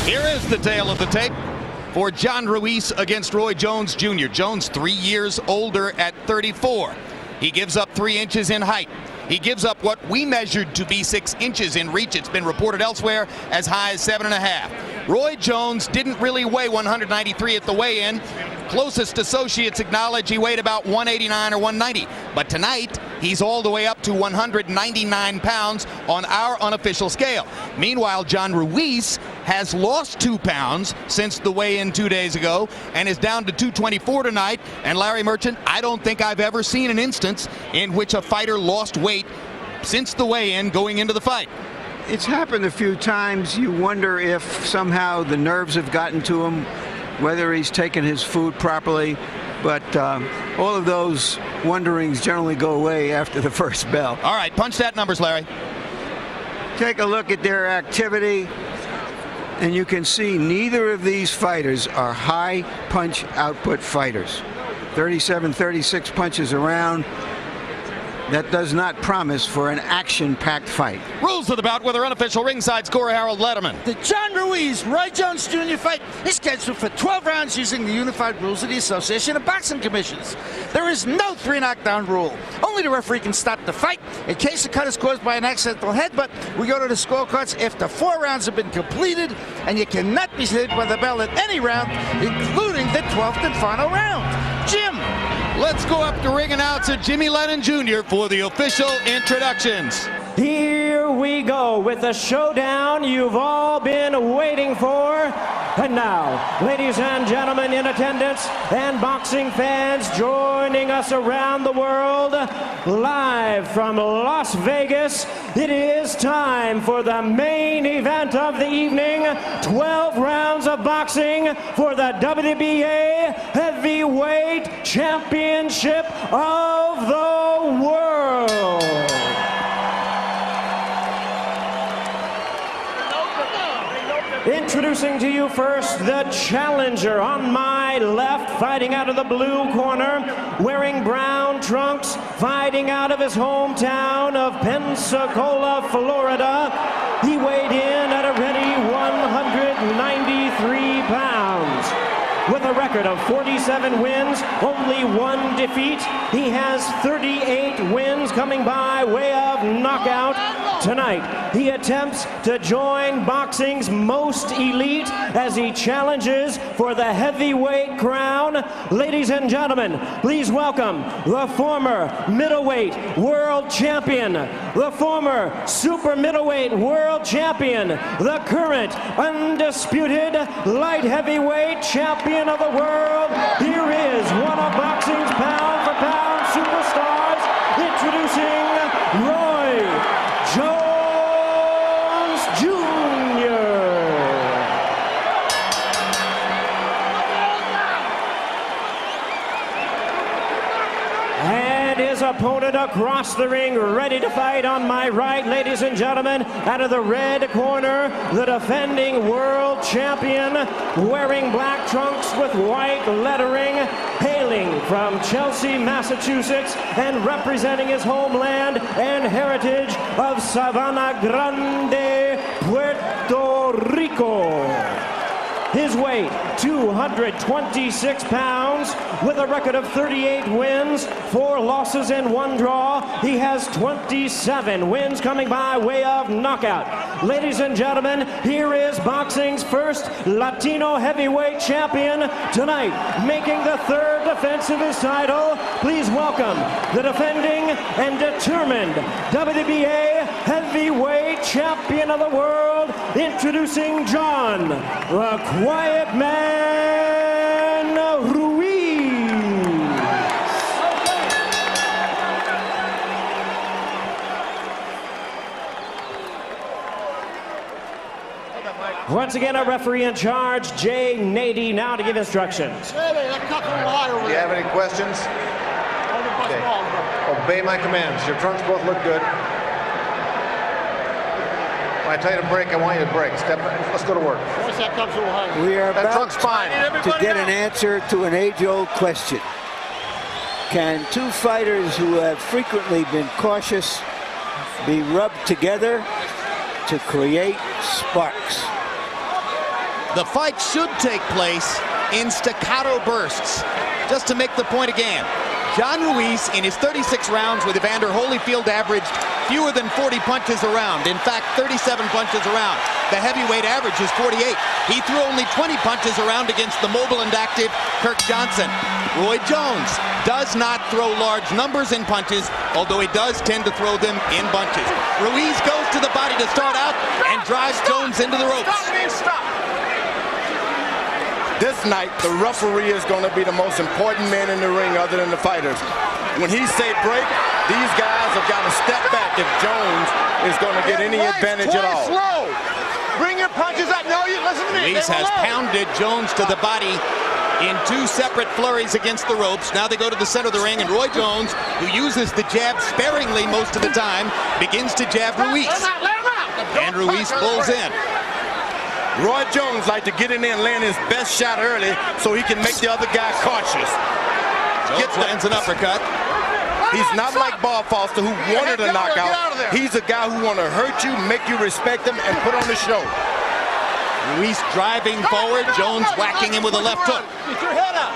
Here is the tale of the tape for John Ruiz against Roy Jones Jr. Jones 3 years older at 34. He gives up 3 inches in height. He gives up what we measured to be 6 inches in reach. It's been reported elsewhere as high as 7.5. Roy Jones didn't really weigh 193 at the weigh-in. Closest associates acknowledge he weighed about 189 or 190. But tonight, he's all the way up to 199 pounds on our unofficial scale. Meanwhile, John Ruiz has lost 2 pounds since the weigh-in 2 days ago and is down to 224 tonight. And Larry Merchant, I don't think I've ever seen an instance in which a fighter lost weight since the weigh-in going into the fight. It's happened a few times. You wonder if somehow the nerves have gotten to him, whether he's taken his food properly. But all of those wonderings generally go away after the first bell. All right, punch that numbers, Larry. Take a look at their activity, and you can see neither of these fighters are high punch output fighters. 37, 36 punches around. That does not promise for an action-packed fight. Rules of the bout with our unofficial ringside scorer, Harold Letterman. The John Ruiz, Roy Jones Jr. fight is scheduled for 12 rounds using the unified rules of the Association of Boxing Commissions. There is no 3 knockdown rule. Only the referee can stop the fight in case the cut is caused by an accidental headbutt. We go to the scorecards after 4 rounds have been completed, and you cannot be hit by the bell at any round, including the 12th and final round. Jim. Let's go up to ring announcer Jimmy Lennon Jr. for the official introductions. Here we go with the showdown you've all been waiting for. And now, ladies and gentlemen in attendance and boxing fans joining us around the world, live from Las Vegas, it is time for the main event of the evening. 12 rounds of boxing for the WBA Heavyweight Championship of the World. Introducing to you first the challenger on my left, fighting out of the blue corner, wearing brown trunks, fighting out of his hometown of Pensacola, Florida. He weighed in at a ready 193 pounds. With a record of 47 wins, only 1 defeat, he has 38 wins coming by way of knockout. Tonight, he attempts to join boxing's most elite as he challenges for the heavyweight crown. Ladies and gentlemen, please welcome the former middleweight world champion, the former super middleweight world champion, the current undisputed light heavyweight champion of the world. Here is one of boxing's pound-for-pound superstars, introducing Roy Jones Jr. And his opponent across the ring, ready to fight on my right, ladies and gentlemen, out of the red corner, the defending world champion, wearing black trunks with white lettering, hailing from Chelsea, Massachusetts, and representing his homeland and heritage of Sabana Grande, Puerto Rico. His weight, 226 pounds, with a record of 38 wins, 4 losses and 1 draw. He has 27 wins coming by way of knockout. Ladies and gentlemen, here is boxing's first Latino heavyweight champion tonight, making the 3rd defense of his title. Please welcome the defending and determined WBA heavyweight champion of the world, introducing John, the Quiet Man, Ruiz. Once again, our referee in charge, Jay Nady, now to give instructions. Do you have any questions? Okay. Obey my commands. Your trunks both look good. When I tell you to break, I want you to break. Step. Let's go to work. We are That about trunk's fine. to get an answer to an age-old question. Can 2 fighters who have frequently been cautious be rubbed together to create sparks? The fight should take place in staccato bursts. Just to make the point again, John Ruiz in his 36 rounds with Evander Holyfield averaged fewer than 40 punches around. In fact, 37 punches around. The heavyweight average is 48. He threw only 20 punches around against the mobile and active Kirk Johnson. Roy Jones does not throw large numbers in punches, although he does tend to throw them in bunches. Ruiz goes to the body to start out and drives Jones into the ropes. This night, the referee is going to be the most important man in the ring other than the fighters. When he say break, these guys have got to step back if Jones is going to get any advantage at all. Slow. Bring your punches out. No, you listen to me. Ruiz has pounded Jones to the body in two separate flurries against the ropes. Now they go to the center of the ring, and Roy Jones, who uses the jab sparingly most of the time, begins to jab Ruiz. And Ruiz pulls in. Roy Jones like to get in there and land his best shot early so he can make the other guy cautious. Jones lands an uppercut. He's not like Bob Foster, who wanted a knockout. He's a guy who want to hurt you, make you respect him, and put on the show. Ruiz driving forward, Jones whacking him with a left hook. Get your head up.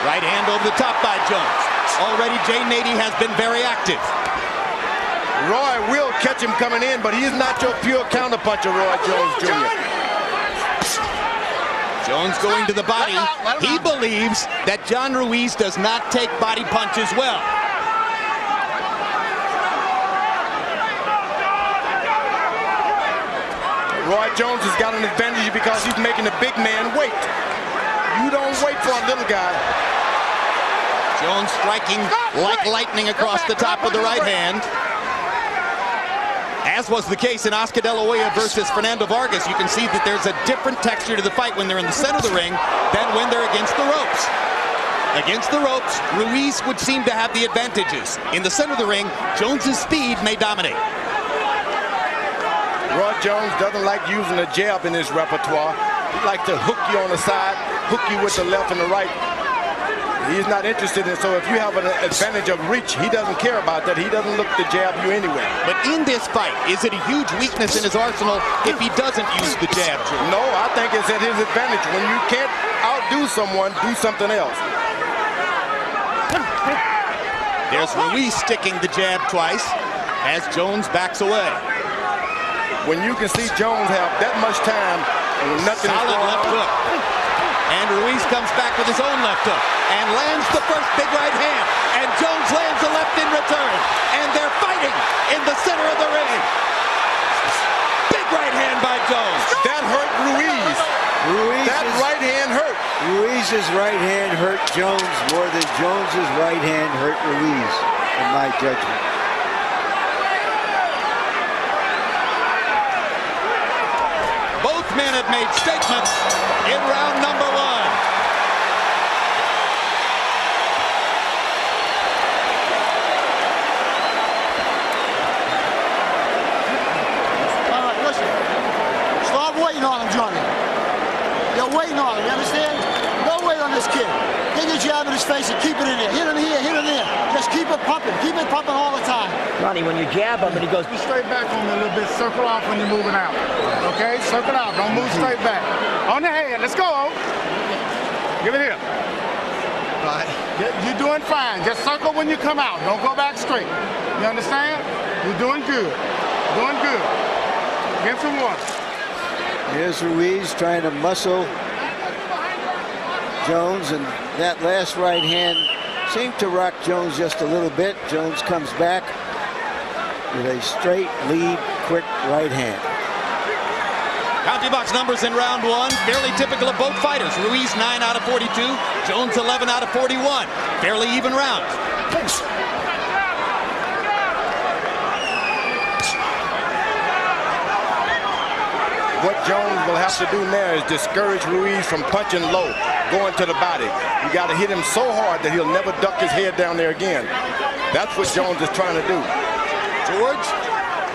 Right hand over the top by Jones. Already Jay Nady has been very active. Roy will catch him coming in, but he's not your pure counterpuncher, Roy Jones Jr. Jones going to the body. He believes that John Ruiz does not take body punches well. Roy Jones has got an advantage because he's making the big man wait. You don't wait for a little guy. Jones striking like lightning across the top of the right hand. As was the case in Oscar De La Hoya versus Fernando Vargas, you can see that there's a different texture to the fight when they're in the center of the ring than when they're against the ropes. Against the ropes, Ruiz would seem to have the advantages. In the center of the ring, Jones's speed may dominate. Roy Jones doesn't like using a jab in his repertoire. He likes to hook you on the side, hook you with the left and the right. He's not interested in it, so if you have an advantage of reach, he doesn't care about that. He doesn't look to jab you anyway. But in this fight, is it a huge weakness in his arsenal if he doesn't use the jab? No, I think it's at his advantage. When you can't outdo someone, do something else. There's Ruiz sticking the jab twice as Jones backs away. When you can see Jones have that much time and nothing is solid going left on. hook. And Ruiz comes back with his own left hook and lands the first big right hand. And Jones lands a left in return. And they're fighting in the center of the ring. Big right hand by Jones. That hurt Ruiz. That right hand hurt. Ruiz's right hand hurt Jones more than Jones's right hand hurt Ruiz, in my judgment. Both men have made statements in round number one. All right, listen. Start waiting on him, Johnny. You're waiting on him, you understand? Don't wait on this kid. Get your jab in his face and keep it in there. Hit him here, hit him there. Just keep it pumping. Keep it pumping all the time. Johnny, when you jab him and he goes, Be straight back on me a little bit. Circle off when you're moving out. Okay? Circle out. Don't move straight back. On the head. Let's go. Give it here. Right. You're doing fine. Just circle when you come out. Don't go back straight. You understand? You're doing good. Doing good. Get some water. Here's Ruiz trying to muscle Jones, and that last right hand seemed to rock Jones just a little bit. Jones comes back with a straight lead, quick right hand. County box numbers in round one, fairly typical of both fighters. Ruiz 9 out of 42, Jones 11 out of 41. Fairly even round. What Jones will have to do now is discourage Ruiz from punching low, going to the body. You got to hit him so hard that he'll never duck his head down there again. That's what Jones is trying to do. George,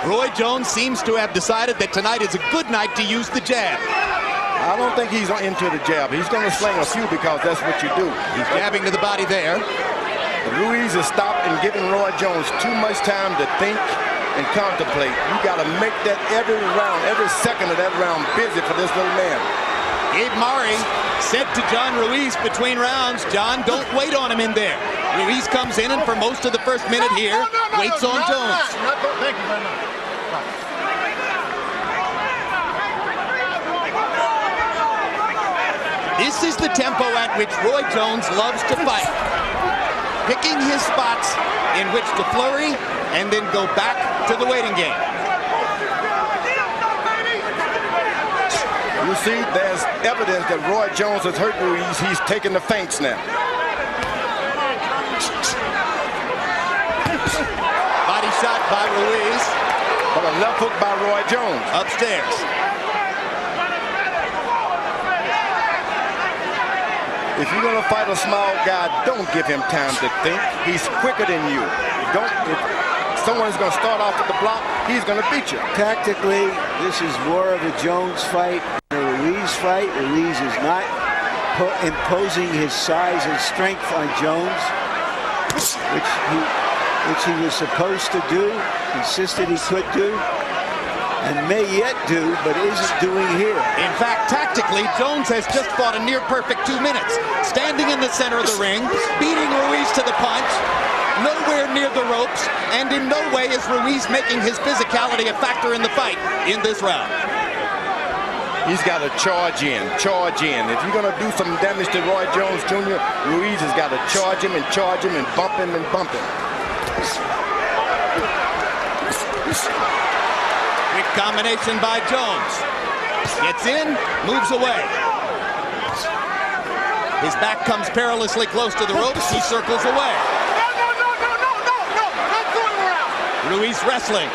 Roy Jones seems to have decided that tonight is a good night to use the jab. I don't think he's into the jab. He's going to sling a few because that's what you do. He's jabbing to the body there. Ruiz has stopped and given Roy Jones too much time to think and contemplate. You got to make that every round, every second of that round busy for this little man. Gabe Murray said to John Ruiz between rounds, John, don't wait on him in there. Ruiz comes in and for most of the first minute here, waits on Jones. Thank you very much. This is the tempo at which Roy Jones loves to fight. Picking his spots in which to flurry and then go back to the waiting game. You see, there's evidence that Roy Jones has hurt Ruiz. He's taking the feints now. Body shot by Ruiz. But a left hook by Roy Jones. Upstairs. If you're going to fight a small guy, don't give him time to think. He's quicker than you. If someone's going to start off at the block, he's going to beat you. Tactically, this is more of a Jones fight than a Ruiz fight. Ruiz is not imposing his size and strength on Jones, which he was supposed to do, insisted he could do, and may yet do, but isn't doing here. In fact, tactically, Jones has just fought a near-perfect 2 minutes, standing in the center of the ring, beating Ruiz to the punch, nowhere near the ropes, and in no way is Ruiz making his physicality a factor in the fight in this round. He's got to charge in. If you're going to do some damage to Roy Jones Jr., Ruiz has got to charge him and bump him and bump him. Quick combination by Jones. Gets in, moves away. His back comes perilously close to the ropes. He circles away. No. Ruiz wrestling.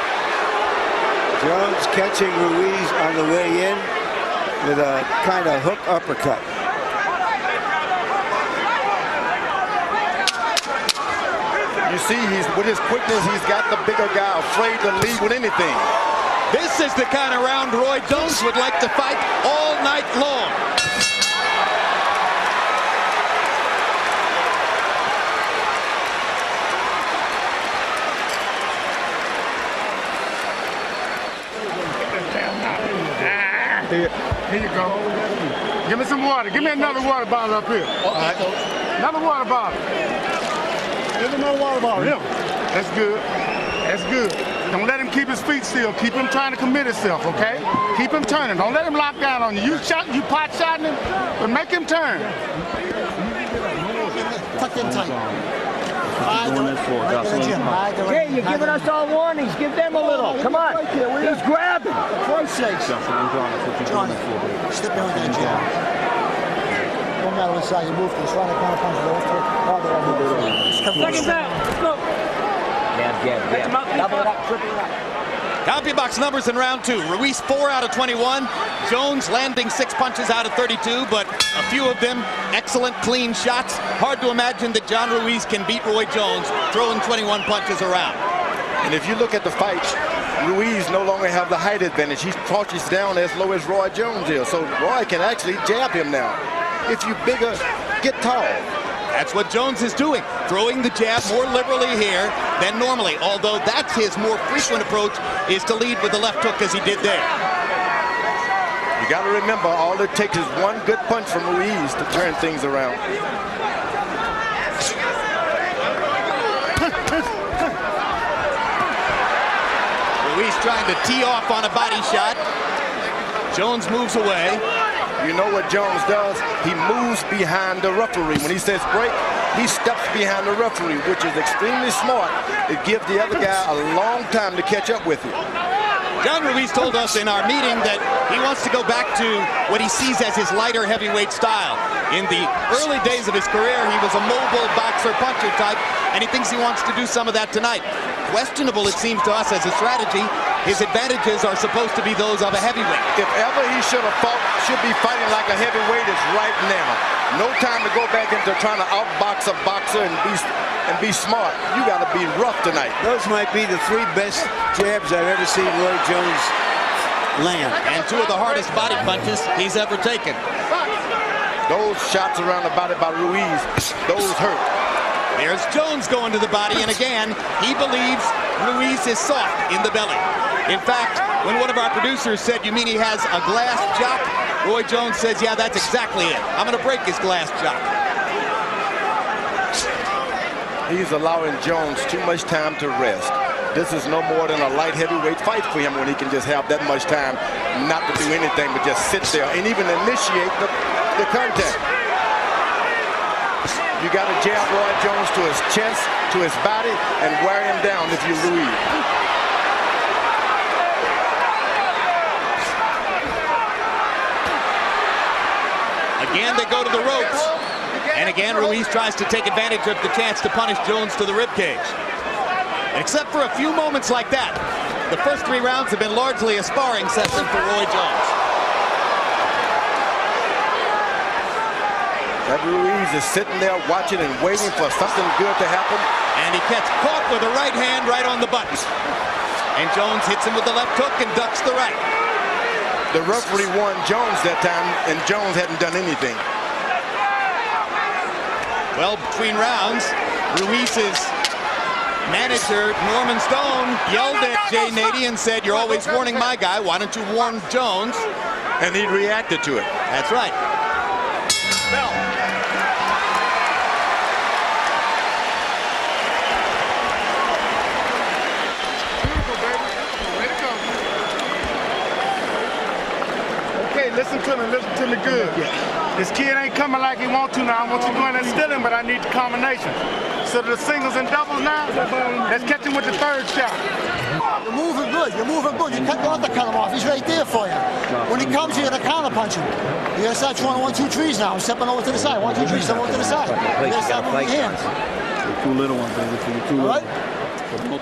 Jones catching Ruiz on the way in with a kind of hook uppercut. You see, with his quickness, he's got the bigger guy afraid to lead with anything. This is the kind of round Roy Jones would like to fight all night long. Here you go. Give me some water. Give me another water bottle up here. Another water bottle. Give me another water bottle. Here. That's good. That's good. Don't let him keep his feet still. Keep him trying to commit himself, okay? Keep him turning. Don't let him lock down on you. You pot shotting him, but make him turn. Tuck in tight. Hey, you're giving us all warnings. Give them a little. Come on. He's grabbing. For Christ's sake. Johnny, step behind that jab. No matter what side you move to, try to counter punch the Seconds out. Let's go. Jab. Double it up, triple it up. CompuBox numbers in round 2. Ruiz 4 out of 21. Jones landing 6 punches out of 32, but a few of them excellent, clean shots. Hard to imagine that John Ruiz can beat Roy Jones throwing 21 punches around. And if you look at the fights, Ruiz no longer have the height advantage. He crouches down as low as Roy Jones is, so Roy can actually jab him now. If you bigger, get tall. That's what Jones is doing, throwing the jab more liberally here than normally, although that's his more frequent approach, is to lead with the left hook as he did there. You got to remember, all it takes is one good punch from Ruiz to turn things around. Ruiz trying to tee off on a body shot. Jones moves away. You know what Jones does? He moves behind the referee. When he says break, he steps behind the referee, which is extremely smart. It gives the other guy a long time to catch up with you. John Ruiz told us in our meeting that he wants to go back to what he sees as his lighter heavyweight style. In the early days of his career, he was a mobile boxer puncher type, and he thinks he wants to do some of that tonight. Questionable, it seems to us, as a strategy. His advantages are supposed to be those of a heavyweight. If ever he should be fighting like a heavyweight, it's right now. No time to go back into trying to outbox a boxer and be smart. You got to be rough tonight. Those might be the 3 best jabs I've ever seen Roy Jones land. And 2 of the hardest body punches he's ever taken. Those shots around the body by Ruiz, those hurt. There's Jones going to the body, and again, he believes Ruiz is soft in the belly. In fact, when one of our producers said, "You mean he has a glass jock?" Roy Jones says, "Yeah, that's exactly it. I'm going to break his glass jock." He's allowing Jones too much time to rest. This is no more than a light heavyweight fight for him when he can just have that much time not to do anything but just sit there and even initiate the contact. You got to jab Roy Jones to his chest, to his body, and wear him down if you're Ruiz. Again, they go to the ropes. And again, Ruiz tries to take advantage of the chance to punish Jones to the ribcage. Except for a few moments like that, the first 3 rounds have been largely a sparring session for Roy Jones. That Ruiz is sitting there watching and waiting for something good to happen. And he gets caught with a right hand right on the button. And Jones hits him with the left hook and ducks the right. The referee warned Jones that time, and Jones hadn't done anything. Well, between rounds, Ruiz's manager, Norman Stone, yelled at Jay Nady and said, "You're always warning my guy. Why don't you warn Jones?" And he reacted to it. That's right. Listen to me good. This kid ain't coming like he want to now. I want you going and steal him, but I need the combination. So the singles and doubles now, let's catch him with the third shot. You're moving good. You're moving good. You cut the undercut him off. He's right there for you. When he comes, you're going to counter punch him. You got to start throwing 1, 2, 3s now. Stepping over to the side. 1, 2, 3, step over to the side. You got to start moving your hands. Two little ones, baby. Two All little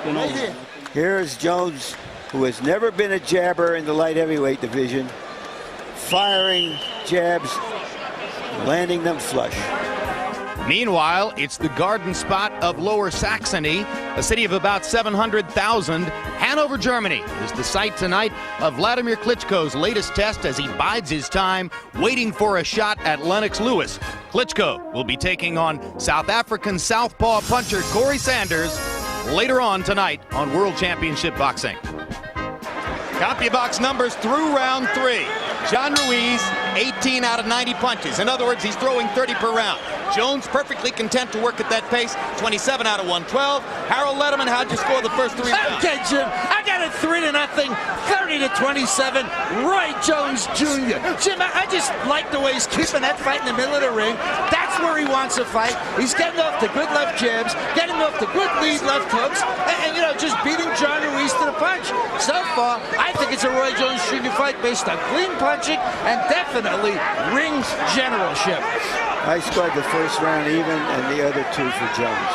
right? Right here. Here's Jones, who has never been a jabber in the light heavyweight division, firing jabs, landing them flush. Meanwhile, it's the Garden Spot of Lower Saxony, a city of about 700,000. Hanover, Germany is the site tonight of Vladimir Klitschko's latest test as he bides his time, waiting for a shot at Lennox Lewis. Klitschko will be taking on South African southpaw puncher Corey Sanders later on tonight on World Championship Boxing. CompuBox numbers through round 3. John Ruiz, 18 out of 90 punches. In other words, he's throwing 30 per round. Jones perfectly content to work at that pace, 27 out of 112. Harold Letterman, how'd you score the first 3 rounds? Okay, Jim, I got it 3-0, 30-27. Roy Jones Jr. Jim, I just like the way he's keeping that fight in the middle of the ring. That's where he wants to fight. He's getting off the good left jabs, getting off the good lead left hooks, and just beating John Ruiz to the punch. So far, I think it's a Roy Jones Jr. fight based on clean punching and definitely ring generalship. I scored the first round even and the other 2 for Jones.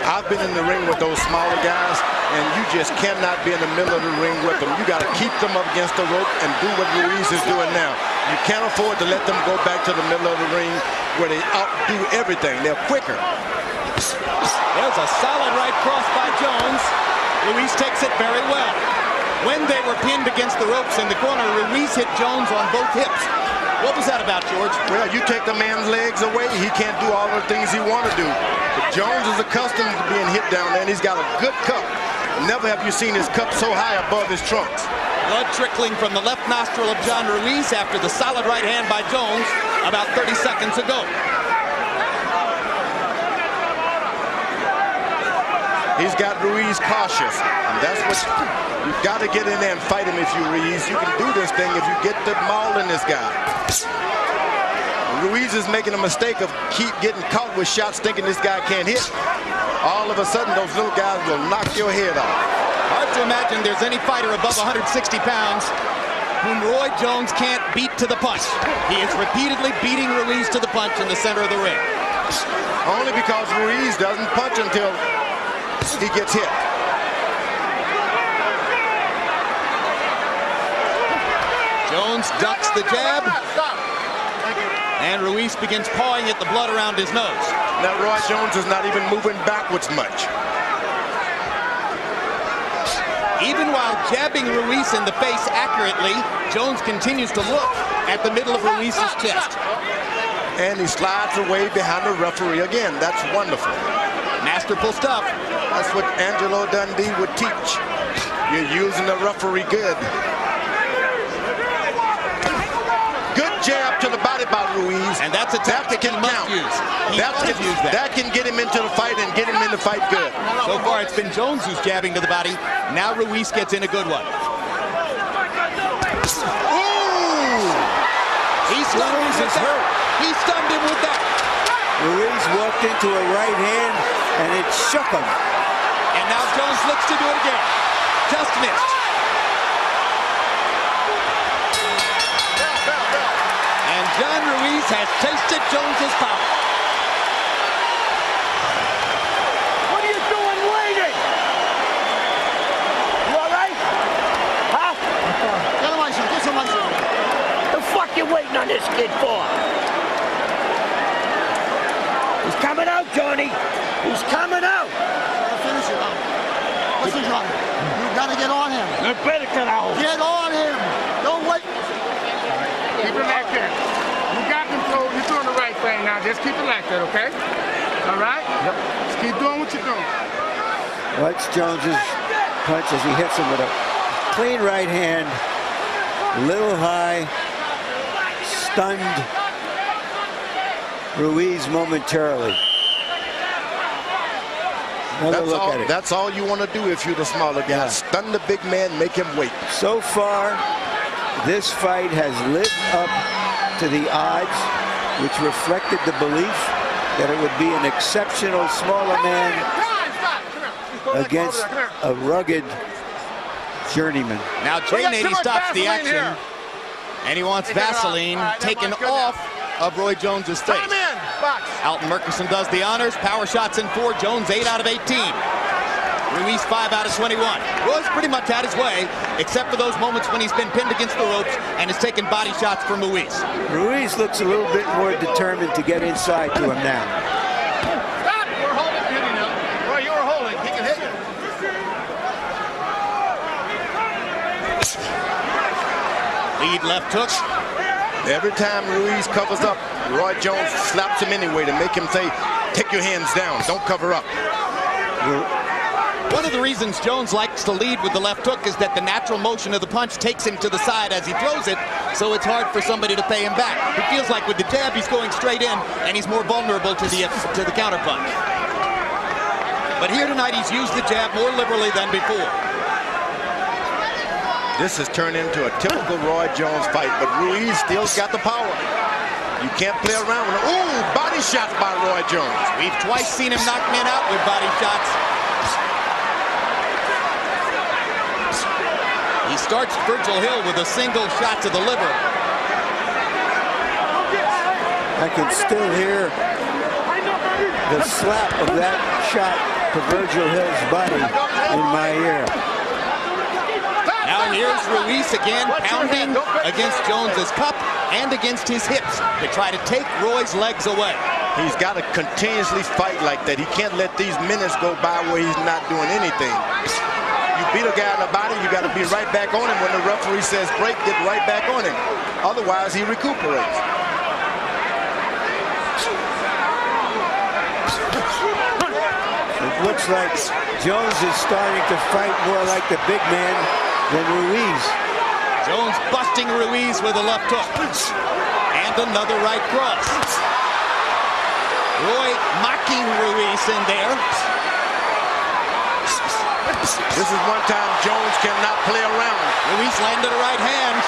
I've been in the ring with those smaller guys, and you just cannot be in the middle of the ring with them. You got to keep them up against the rope and do what Ruiz is doing now. You can't afford to let them go back to the middle of the ring where they outdo everything. They're quicker. There's a solid right cross by Jones. Ruiz takes it very well. When they were pinned against the ropes in the corner, Ruiz hit Jones on both hips. What was that about, George? Well, you take the man's legs away, he can't do all the things he want to do. But Jones is accustomed to being hit down there, and he's got a good cup. Never have you seen his cup so high above his trunks. Blood trickling from the left nostril of John Ruiz after the solid right hand by Jones about 30 seconds ago. He's got Ruiz cautious, and that's what you've got to get in there and fight him if you Ruiz. You can do this thing if you get the maul in this guy. Ruiz is making a mistake of keep getting caught with shots thinking this guy can't hit. All of a sudden, those little guys will knock your head off. Hard to imagine there's any fighter above 160 pounds whom Roy Jones can't beat to the punch. He is repeatedly beating Ruiz to the punch in the center of the ring. Only because Ruiz doesn't punch until he gets hit. Jones ducks the jab, and Ruiz begins pawing at the blood around his nose. Now Roy Jones is not even moving backwards much. Even while jabbing Ruiz in the face accurately, Jones continues to look at the middle of Ruiz's chest. And he slides away behind the referee again. That's wonderful. Masterful stuff. That's what Angelo Dundee would teach. You're using the referee good. Good jab to the body by Ruiz. And that's a tactic he must use. He must use that. That can get him into the fight and get him in the fight good. So far, it's been Jones who's jabbing to the body. Now Ruiz gets in a good one. Ooh! He stunned him with that. He stunned him with that. Ruiz walked into a right hand, and it shook him. And now Jones looks to do it again. Just missed. And John Ruiz has tasted Jones's power. What are you doing waiting? You all right? Huh? Get him ice, get some ice. The fuck you waiting on this kid for? He's coming out, Johnny. He's coming out. Finish it out. Listen, Johnny. You gotta get on him. You better get out. Get on him. Don't wait. Keep it like that. You got control. You're doing the right thing now. Just keep it like that, okay? All right? Yep. Just keep doing what you're doing. Watch Jones's punch as he hits him with a clean right hand, little high, stunned Ruiz momentarily. That's all you want to do if you're the smaller guy. Yeah. Stun the big man, make him wait. So far, this fight has lived up to the odds, which reflected the belief that it would be an exceptional smaller man against a rugged journeyman. Now Jay Nady stops the action, and he wants Vaseline taken off of Roy Jones's face. Alton Murchison does the honors. Power shots in 4. Jones 8 out of 18. Ruiz 5 out of 21. Roy's pretty much had his way, except for those moments when he's been pinned against the ropes and has taken body shots from Ruiz. Ruiz looks a little bit more determined to get inside to him now. Stop! We're holding him, you know. Roy, you were holding. He can hit you. Lead left hook. Every time Ruiz covers up, Roy Jones slaps him anyway to make him say, take your hands down, don't cover up. One of the reasons Jones likes to lead with the left hook is that the natural motion of the punch takes him to the side as he throws it, so it's hard for somebody to pay him back. It feels like with the jab he's going straight in, and he's more vulnerable to the counter punch. But here tonight he's used the jab more liberally than before. This has turned into a typical Roy Jones fight, but Ruiz still got the power. You can't play around with him. Ooh, body shots by Roy Jones. We've twice seen him knock men out with body shots. He starts Virgil Hill with a single shot to the liver. I can still hear the slap of that shot to Virgil Hill's body in my ear. Now here's Ruiz again, pounding against Jones's cup and against his hips to try to take Roy's legs away. He's got to continuously fight like that. He can't let these minutes go by where he's not doing anything. You beat a guy in the body, you got to be right back on him. When the referee says break, get right back on him. Otherwise, he recuperates. It looks like Jones is starting to fight more like the big man than Ruiz. Jones busting Ruiz with a left hook. And another right cross. Roy mocking Ruiz in there. This is one time Jones cannot play around. Ruiz landed a right hand.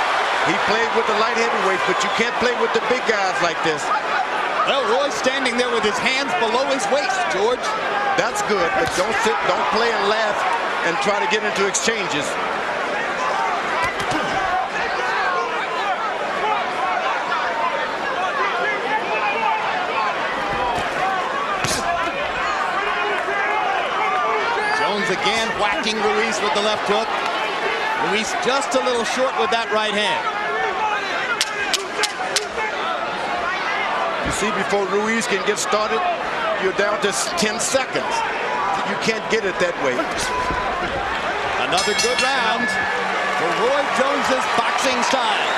He played with the light heavyweights, but you can't play with the big guys like this. Well, Roy's standing there with his hands below his waist, George. That's good, but don't sit, don't play and laugh and try to get into exchanges. Jones again whacking Ruiz with the left hook. Ruiz just a little short with that right hand. You see, before Ruiz can get started, you're down to 10 seconds. You can't get it that way. Another good round for Roy Jones's boxing style.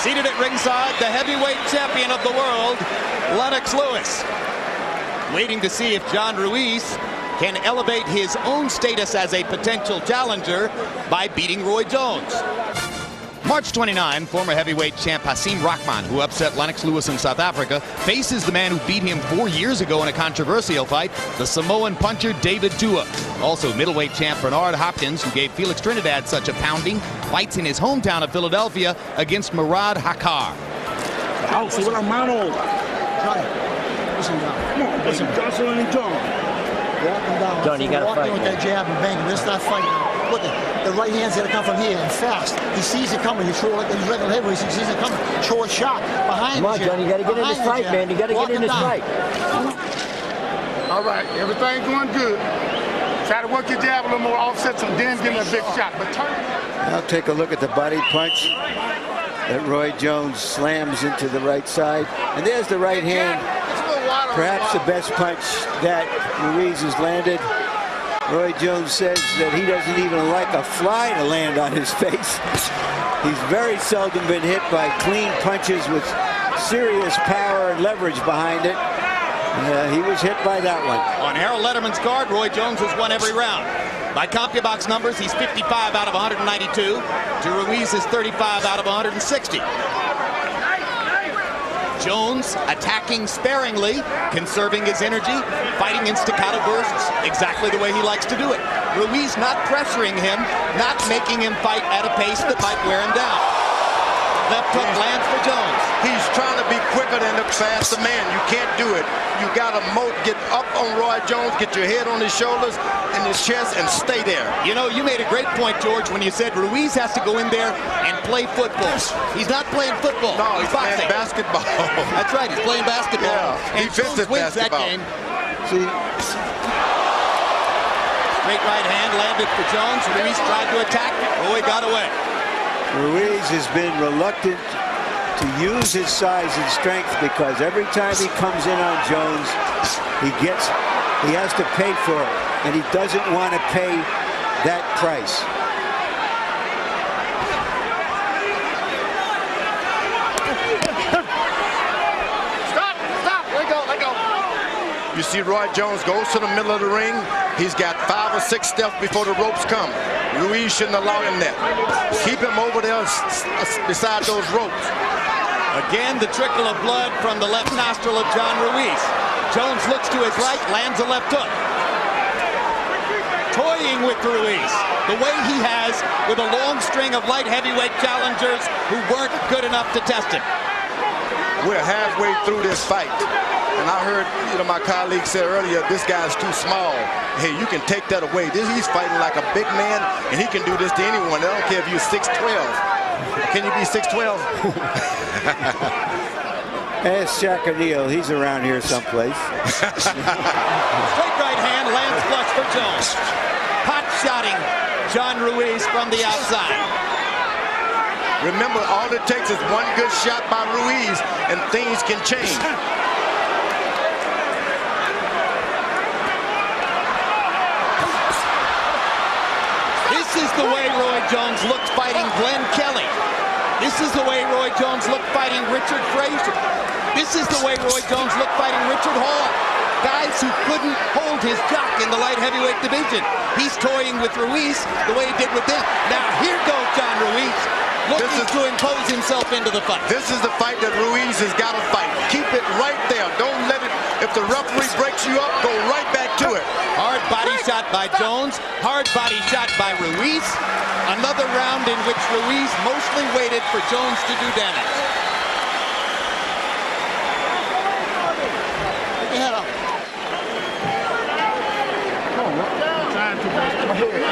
Seated at ringside, the heavyweight champion of the world, Lennox Lewis. Waiting to see if John Ruiz can elevate his own status as a potential challenger by beating Roy Jones. March 29, former heavyweight champ Hasim Rahman, who upset Lennox Lewis in South Africa, faces the man who beat him 4 years ago in a controversial fight, the Samoan puncher David Tua. Also, middleweight champ Bernard Hopkins, who gave Felix Trinidad such a pounding, fights in his hometown of Philadelphia against Murad Hakar. Out, so mano. Listen down. Come on, listen, Jocelyn and John. Walk him down. Johnny, you gotta walk fight, in with man. that jab and bang him. Let's not fight now. Look, the right hand's gonna come from here and fast. He sees it coming. He throws like he's regular heavyweights. He sees it coming. Short shot behind. Come on, Johnny, you gotta get in this fight, man. You gotta get in this fight. All right, everything going good. Try to work your jab a little more, offset some, then give him a big shot. But turn. Now take a look at the body punch that Roy Jones slams into the right side. And there's the right hand. Perhaps the best punch that Ruiz has landed. Roy Jones says that he doesn't even like a fly to land on his face. He's very seldom been hit by clean punches with serious power and leverage behind it. He was hit by that one. On Harold Letterman's card, Roy Jones has won every round. By CompuBox numbers, he's 55 out of 192. To Ruiz's 35 out of 160. Jones attacking sparingly, conserving his energy, fighting in staccato bursts, exactly the way he likes to do it. Ruiz not pressuring him, not making him fight at a pace that might wear him down. Left hook lands for Jones. He's trying to be quicker than the faster man. You can't do it. You got to get up on Roy Jones, get your head on his shoulders and his chest, and stay there. You know, you made a great point, George, when you said Ruiz has to go in there and play football. He's not playing football. No, he's playing basketball. That's right, he's playing basketball. Yeah, and Jones wins that game. See, Straight right hand landed for Jones. Ruiz tried to attack. Roy got away. Ruiz has been reluctant to use his size and strength because every time he comes in on Jones, he has to pay for it, and he doesn't want to pay that price. Stop, let go. You see Roy Jones goes to the middle of the ring. He's got 5 or 6 steps before the ropes come. Ruiz shouldn't allow him that. Keep him over there beside those ropes. Again, the trickle of blood from the left nostril of John Ruiz. Jones looks to his right, lands a left hook. Toying with Ruiz, the way he has with a long string of light heavyweight challengers who weren't good enough to test him. We're halfway through this fight. And I heard, my colleague said earlier, this guy's too small. Hey, you can take that away. He's fighting like a big man, and he can do this to anyone. I don't care if you're 6'12". Can you be 6'12"? Ask Shaq O'Neal. He's around here someplace. Straight right hand lands flush for Jones. Pot-shotting John Ruiz from the outside. Remember, all it takes is one good shot by Ruiz, and things can change. This is the way Roy Jones looked fighting Glenn Kelly. This is the way Roy Jones looked fighting Richard Frazier. This is the way Roy Jones looked fighting Richard Hall. Guys who couldn't hold his jock in the light heavyweight division. He's toying with Ruiz the way he did with them. Now here goes John Ruiz, looking to impose himself into the fight. This is the fight that Ruiz has got to fight. Keep it right there. Don't let it, if the referee breaks you up, go right back to it. Hard body shot by Jones, hard body shot by Ruiz. Another round in which Ruiz mostly waited for Jones to do damage.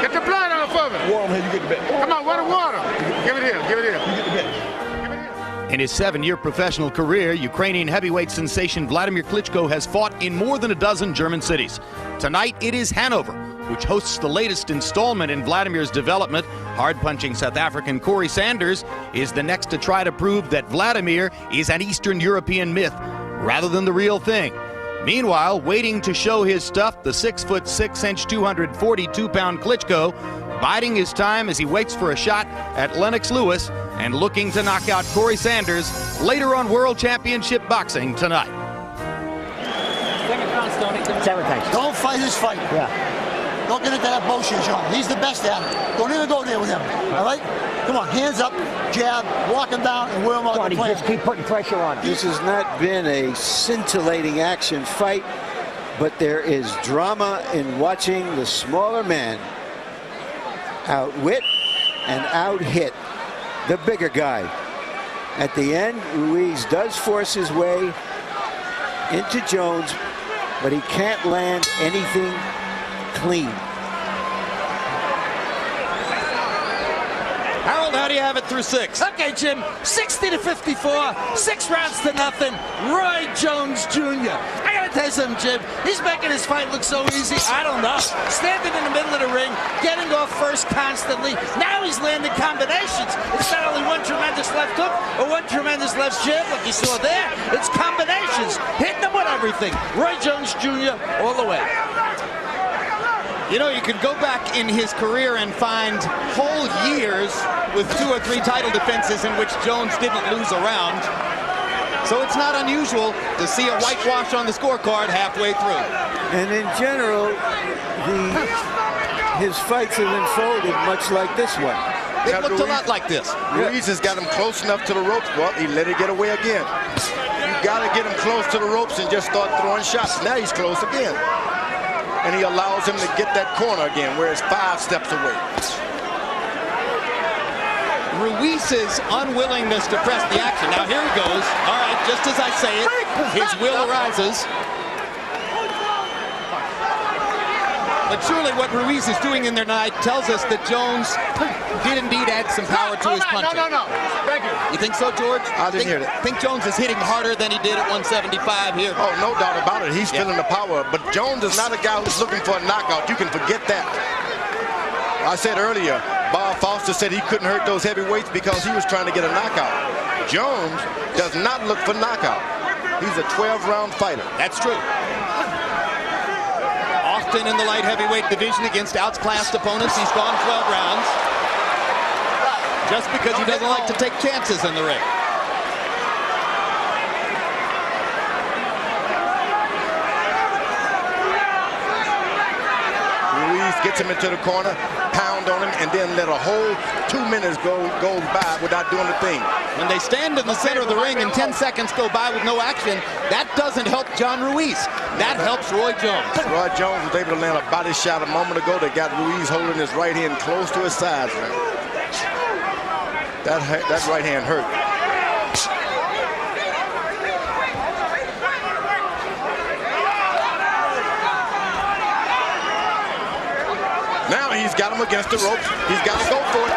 Get the blood off of it. Warm here, you get the bet. Come on, water. Give it here. You get the bet. In his 7-year professional career, Ukrainian heavyweight sensation Vladimir Klitschko has fought in more than a dozen German cities. Tonight, it is Hanover, which hosts the latest installment in Vladimir's development. Hard-punching South African Corey Sanders is the next to try to prove that Vladimir is an Eastern European myth rather than the real thing. Meanwhile, waiting to show his stuff, the 6'6", 242-pound Klitschko biding his time as he waits for a shot at Lennox Lewis and looking to knock out Corey Sanders later on World Championship Boxing tonight. 7 times. Don't fight his fight. Yeah. Don't get into that bullshit, John. He's the best at it. Don't even go there with him. All right? Come on, hands up, jab, walk him down, and wear him like a plan. Just keep putting pressure on him. This has not been a scintillating action fight, but there is drama in watching the smaller man outwit and out-hit the bigger guy. At the end, Ruiz does force his way into Jones, but he can't land anything clean. Harold, how do you have it through 6? Okay, Jim, 60-54, 6 rounds to nothing. Roy Jones Jr. I gotta tell you something, Jim. He's making his fight look so easy. I don't know. Standing in the middle of the ring, getting off first constantly. Now he's landing combinations. It's not only one tremendous left hook or one tremendous left jab like you saw there. It's combinations. Hitting them with everything. Roy Jones Jr. all the way. You know, you could go back in his career and find whole years with 2 or 3 title defenses in which Jones didn't lose a round. So it's not unusual to see a whitewash on the scorecard halfway through. And in general, his fights have unfolded much like this one. It looked a lot like this. Ruiz has got him close enough to the ropes. Well, he let it get away again. You got to get him close to the ropes and just start throwing shots. Now he's close again. And he allows him to get that corner again, where it's 5 steps away. Ruiz's unwillingness to press the action. Now here he goes. All right, just as I say it, his will arises. But surely what Ruiz is doing in there tonight tells us that Jones did indeed add some power to his punching. No. Thank you. You think so, George? I didn't hear that. Think Jones is hitting harder than he did at 175 here? Oh, no doubt about it. He's feeling the power. But Jones is not a guy who's looking for a knockout. You can forget that. I said earlier, Bob Foster said he couldn't hurt those heavyweights because he was trying to get a knockout. Jones does not look for knockout. He's a 12-round fighter. That's true. Often in the light heavyweight division against outclassed opponents, he's gone 12 rounds just because he doesn't like to take chances in the ring. Ruiz gets him into the corner, pound on him, and then let a whole 2 minutes go by without doing a thing. When they stand in the center of the ring and 10 seconds go by with no action, that doesn't help John Ruiz. That helps Roy Jones. Roy Jones was able to land a body shot a moment ago that got Ruiz holding his right hand close to his sides. That right hand hurt. Now he's got him against the ropes. He's got to go for it.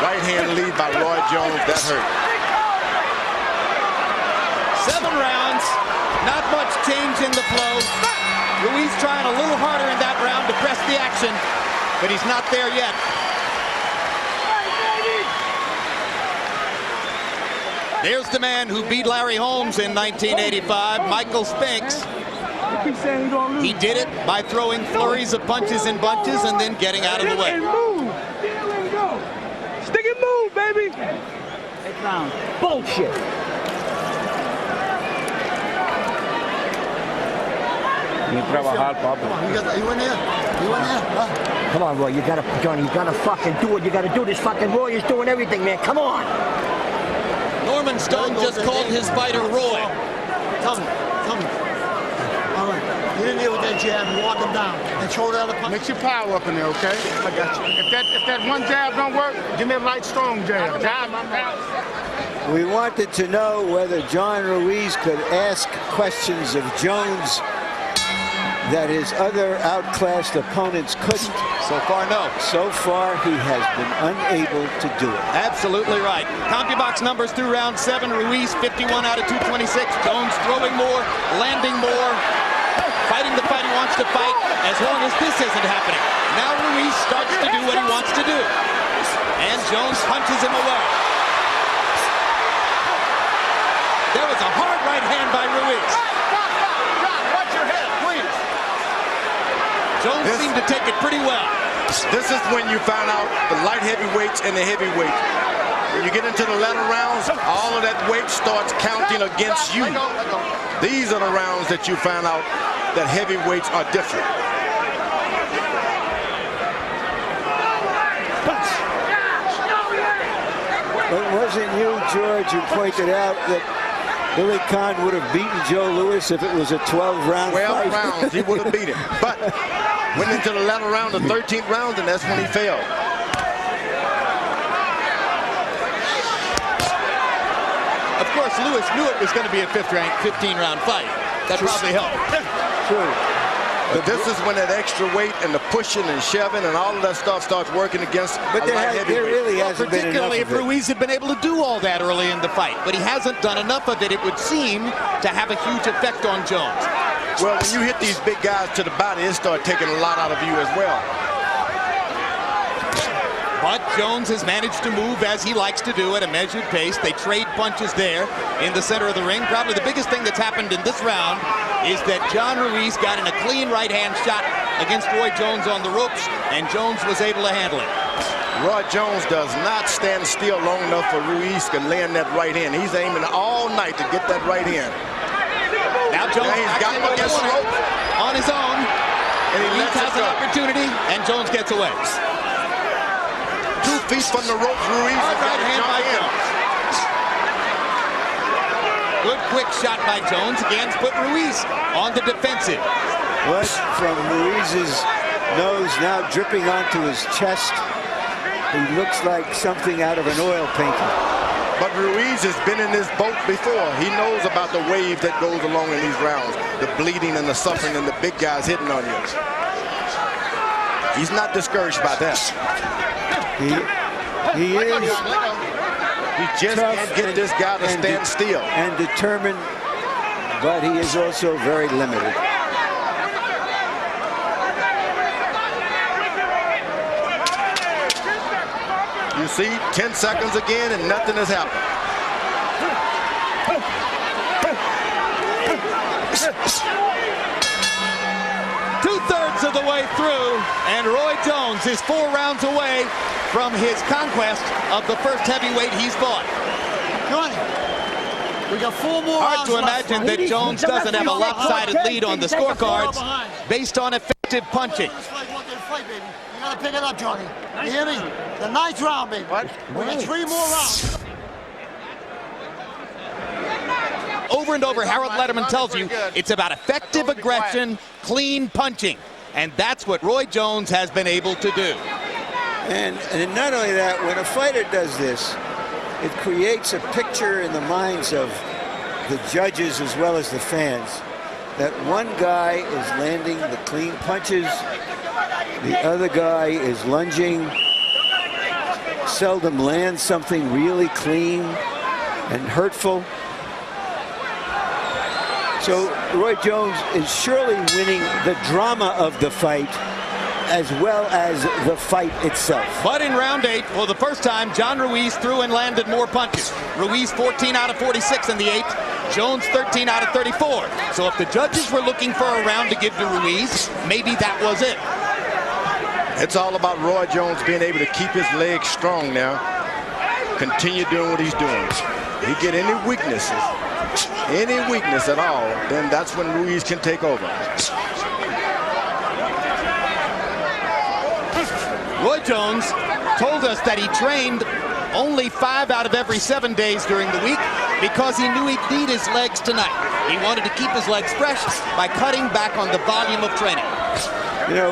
Right hand lead by Roy Jones. That hurt. 7 rounds, not much change in the flow. Ruiz trying a little harder in that round to press the action, but he's not there yet. There's the man who beat Larry Holmes in 1985, Michael Spinks. He did it by throwing flurries of punches and bunches and then getting out of the way. Stick and move, baby. Bullshit. You trabajar, Papa. You in there? Huh? Come on, Roy. You gotta, Johnny. You gotta fucking do it. You gotta do this. Fucking Roy is doing everything, man. Come on. Norman Stone just called his fighter Roy. Tell me. All right. Get in there with that jab and walk him down and throw the other punch. Mix your power up in there, okay? I got you. If that one jab don't work, give me a light, strong jab. We wanted to know whether John Ruiz could ask questions of Jones that his other outclassed opponents couldn't. So far, no. So far, he has been unable to do it. Absolutely right. CompuBox numbers through round 7. Ruiz 51 out of 226. Jones throwing more, landing more, fighting the fight he wants to fight as long as this isn't happening. Now Ruiz starts to do what he wants to do. And Jones punches him away. There was a hard right hand by Ruiz. Watch your head, please. Jones seemed to take it pretty well. This is when you found out the light heavyweights and the heavyweights. When you get into the latter rounds, all of that weight starts counting against you. These are the rounds that you found out that heavyweights are different. But wasn't you, George, who pointed out that Billy Conn would have beaten Joe Louis if it was a 12-round 12 fight? rounds, he would have beat him. But went into the latter round, the 13th round, and that's when he failed. Of course, Louis knew it was going to be a 15-round fight. That probably helped. True. But this is when that extra weight and the pushing and shoving and all of that stuff starts working against But a light there heavyweight. really hasn't been enough Particularly if of it. Ruiz had been able to do all that early in the fight. But he hasn't done enough of it, it would seem, to have a huge effect on Jones. Well, when you hit these big guys to the body, it starts taking a lot out of you as well. But Jones has managed to move as he likes to do at a measured pace. They trade punches there in the center of the ring. Probably the biggest thing that's happened in this round is that John Ruiz got in a clean right-hand shot against Roy Jones on the ropes, and Jones was able to handle it. Roy Jones does not stand still long enough for Ruiz to land that right hand. He's aiming all night to get that right hand. Now Jones He's got him against the rope on his own. and he Ruiz lets has it an go. opportunity, and Jones gets away. 2 feet from the rope, Ruiz has got Right to hand by jump in. Jones. Good quick shot by Jones. Again, put Ruiz on the defensive. Blood from Ruiz's nose now dripping onto his chest. He looks like something out of an oil painting. But Ruiz has been in this boat before. He knows about the wave that goes along in these rounds, the bleeding and the suffering and the big guys hitting on you. He's not discouraged by that. He is He just tough can't get this guy to stand still. and determined, but he is also very limited. You see, 10 seconds again and nothing has happened. Two-thirds of the way through, and Roy Jones is 4 rounds away from his conquest of the first heavyweight he's fought. Johnny, we got 4 more Hard rounds to left. imagine that Jones doesn't have a lopsided lead on the scorecards based on effective punching. This fight, want that fight, baby. You gotta pick it up, Johnny. You hear me? The 9th round, baby. What? We got 3 more rounds. Over and over, Harold Letterman tells you it's about effective aggression, clean punching. And that's what Roy Jones has been able to do. And not only that, when a fighter does this, it creates a picture in the minds of the judges as well as the fans that one guy is landing the clean punches, the other guy is lunging, seldom lands something really clean and hurtful. So Roy Jones is surely winning the drama of the fight as well as the fight itself. But in round 8, for the first time, John Ruiz threw and landed more punches. Ruiz 14 out of 46 in the 8th, Jones 13 out of 34. So if the judges were looking for a round to give to Ruiz, maybe that was it. It's all about Roy Jones being able to keep his legs strong now. Continue doing what he's doing. He get any weakness at all, then that's when Ruiz can take over. Roy Jones told us that he trained only 5 out of every 7 days during the week because he knew he'd need his legs tonight. He wanted to keep his legs fresh by cutting back on the volume of training. You know,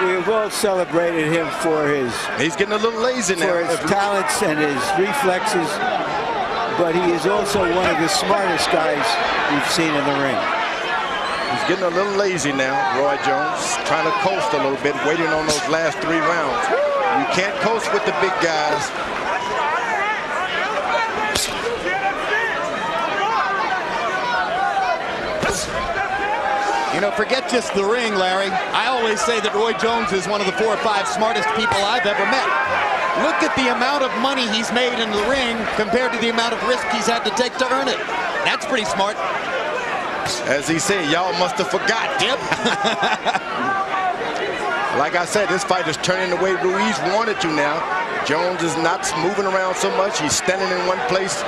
we've all celebrated him for his He's getting a little lazy now. for his talents and his reflexes, but he is also one of the smartest guys we've seen in the ring. He's getting a little lazy now, Roy Jones, trying to coast a little bit, waiting on those last 3 rounds. You can't coast with the big guys. You know, forget just the ring, Larry. I always say that Roy Jones is one of the 4 or 5 smartest people I've ever met. Look at the amount of money he's made in the ring compared to the amount of risk he's had to take to earn it. That's pretty smart. As he said, y'all must have forgot. Yep. Like I said, this fight is turning the way Ruiz wanted to now. Jones is not moving around so much. He's standing in one place.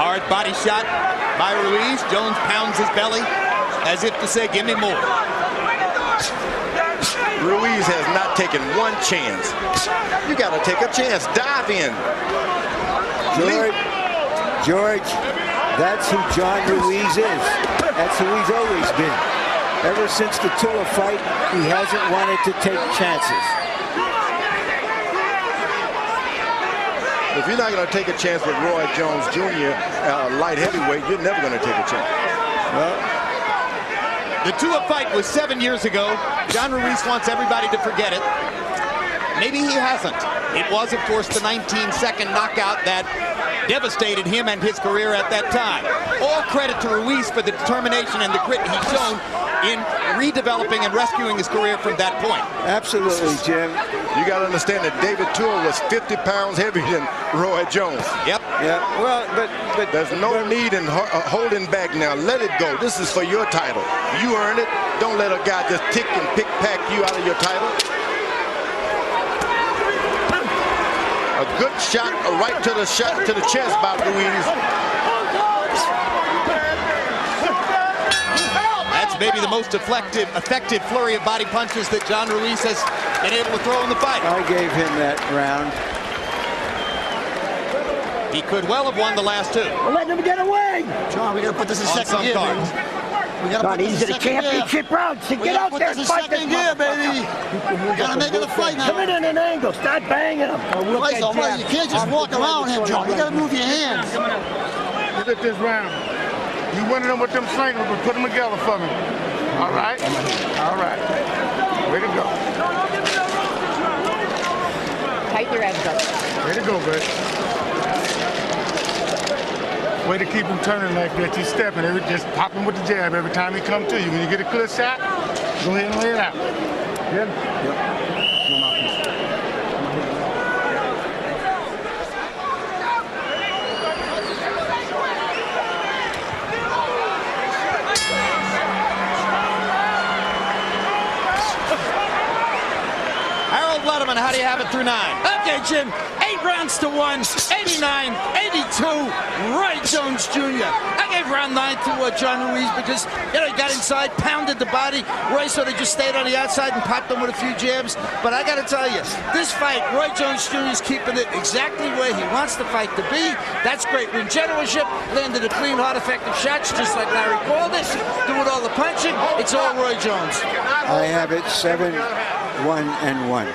Hard body shot by Ruiz. Jones pounds his belly as if to say, give me more. Ruiz has not taken one chance. You got to take a chance. Dive in. George, that's who John Ruiz is. That's who he's always been. Ever since the Tua fight, he hasn't wanted to take chances. If you're not going to take a chance with Roy Jones Jr., light heavyweight, you're never going to take a chance. Well, the Tua fight was 7 years ago. John Ruiz wants everybody to forget it. Maybe he hasn't. It was, of course, the 19-second knockout that devastated him and his career at that time. All credit to Ruiz for the determination and the grit he's shown in redeveloping and rescuing his career from that point. Absolutely, Jim. You got to understand that David Tua was 50 pounds heavier than Roy Jones. Yep. Yeah. Well, but there's no need in holding back now. Let it go. This is for your title. You earn it. Don't let a guy just tick and pick-pack you out of your title. A good shot right to the chest by Ruiz. That's maybe the most effective flurry of body punches that John Ruiz has been able to throw in the fight. I gave him that round. He could well have won the last 2. Well, let him get away. John, we got to put this in second gear, baby. We got to put this in second gear. Championship round. So get out there and fight this second gear, baby. We got to make it a fight now. Come in at an angle. Start banging him. Christ almighty, you can't just walk around him, John. You got to move your hands. Look at this round. You winning them with them singles, but put them together for me. All right? All right. Way to go. Tighten your abs up. Way to go, baby. Way to keep him turning like that. He's stepping. Just pop him with the jab every time he come to you. When you get a clear shot, go ahead and lay it out. Good? Yep. How do you have it through 9? Okay, Jim. 8 rounds to 1. 89, 82. Roy Jones Jr. I gave round 9 to John Ruiz because, he got inside, pounded the body. Roy sort of just stayed on the outside and popped him with a few jabs. But I got to tell you, this fight, Roy Jones Jr. is keeping it exactly where he wants the fight to be. That's great ring generalship. Landed a clean, hard, effective shots, just like Larry called it. Doing all the punching. It's all Roy Jones. I have it 7-1-1.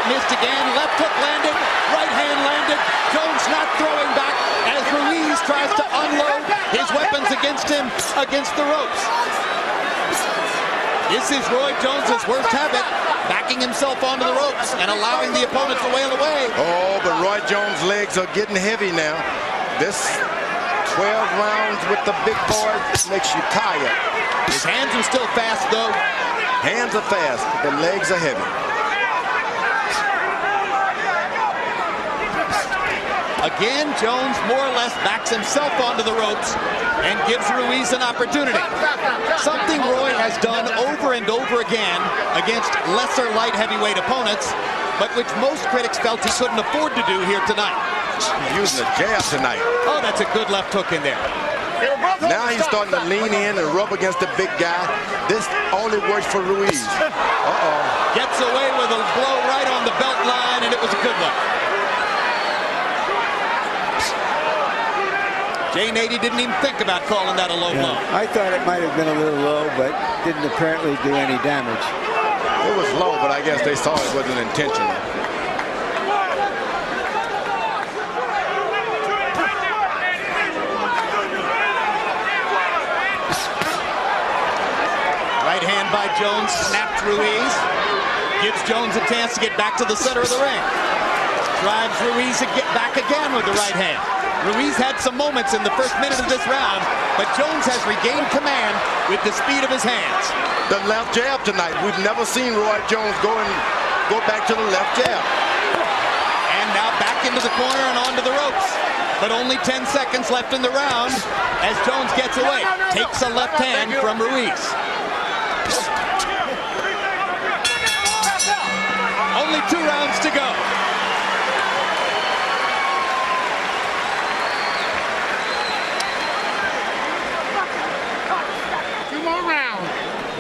Missed again. Left hook landed. Right hand landed. Jones not throwing back as Ruiz tries to unload his weapons against him against the ropes. This is Roy Jones's worst habit, backing himself onto the ropes and allowing the opponent to wail away. Oh, but Roy Jones' legs are getting heavy now. This 12 rounds with the big boy makes you tired. His hands are still fast, though. Hands are fast, but legs are heavy. Again, Jones more or less backs himself onto the ropes and gives Ruiz an opportunity. Something Roy has done over and over again against lesser light heavyweight opponents, but which most critics felt he couldn't afford to do here tonight. He's using a jab tonight. Oh, that's a good left hook in there. Now he's starting to lean in and rub against the big guy. This only works for Ruiz. Uh-oh. Gets away with a blow right on the belt line, and it was a good one. Jay Nady didn't even think about calling that a low blow. I thought it might have been a little low, but didn't apparently do any damage. It was low, but I guess they saw it wasn't intentional. Right hand by Jones, snapped Ruiz. Gives Jones a chance to get back to the center of the ring. Drives Ruiz back again with the right hand. Ruiz had some moments in the first minute of this round, but Jones has regained command with the speed of his hands. The left jab tonight. We've never seen Roy Jones go back to the left jab. And now back into the corner and onto the ropes. But only 10 seconds left in the round as Jones gets away. Takes a left hand from Ruiz. Only 2 rounds to go.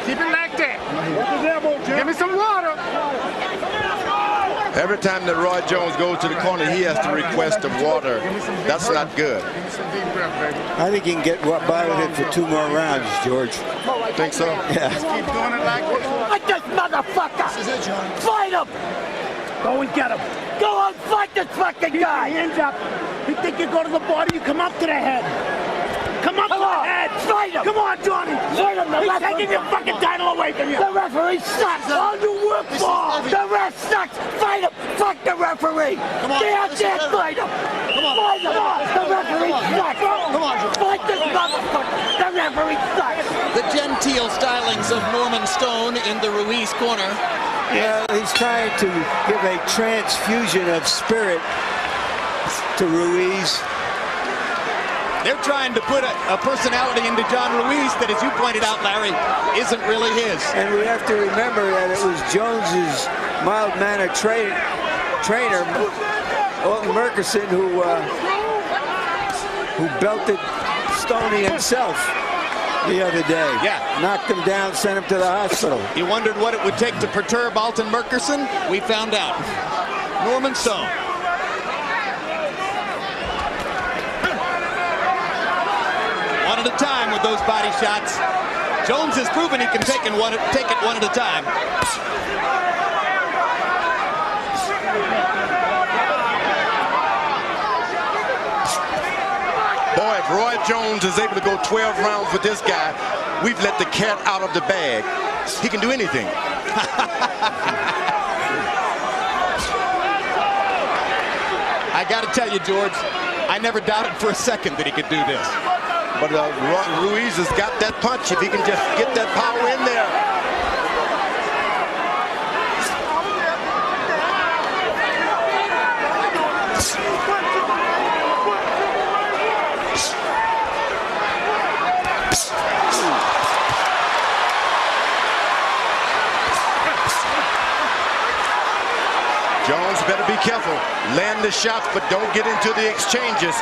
Keep it like that. Give me some water. Every time that Roy Jones goes to the corner, he has to request of water. That's not good. I think he can get by with it for 2 more rounds, George. Think so? Yeah. Keep doing it like this. Fight this motherfucker! Fight him! Go and get him! Go and fight this fucking guy! Hands up! You think you go to the body, you come up to the head. Come up to the head! Fight him! Come on, Johnny! Fight him! He's taking your fucking title away from you! The referee sucks! All you work for! The ref sucks! Fight him! Fuck the referee! Come on! Get out there! Fight him! Come on! Fight him! The referee sucks! Come on! Fight this motherfucker! The referee sucks! The genteel stylings of Norman Stone in the Ruiz corner. Yeah, he's trying to give a transfusion of spirit to Ruiz. They're trying to put a personality into John Ruiz that, as you pointed out, Larry, isn't really his. And we have to remember that it was Jones's mild-mannered trainer, Alton Murchison, who belted Stoney himself the other day. Yeah. Knocked him down, sent him to the hospital. You wondered what it would take to perturb Alton Murchison? We found out. Norman Stone. One at a time with those body shots. Jones has proven he can take it one at a time. Boy, if Roy Jones is able to go 12 rounds with this guy, we've let the cat out of the bag. He can do anything. I got to tell you, George, I never doubted for a second that he could do this. But Ruiz has got that punch if he can just get that power in there. Jones better be careful. Land the shots, but don't get into the exchanges.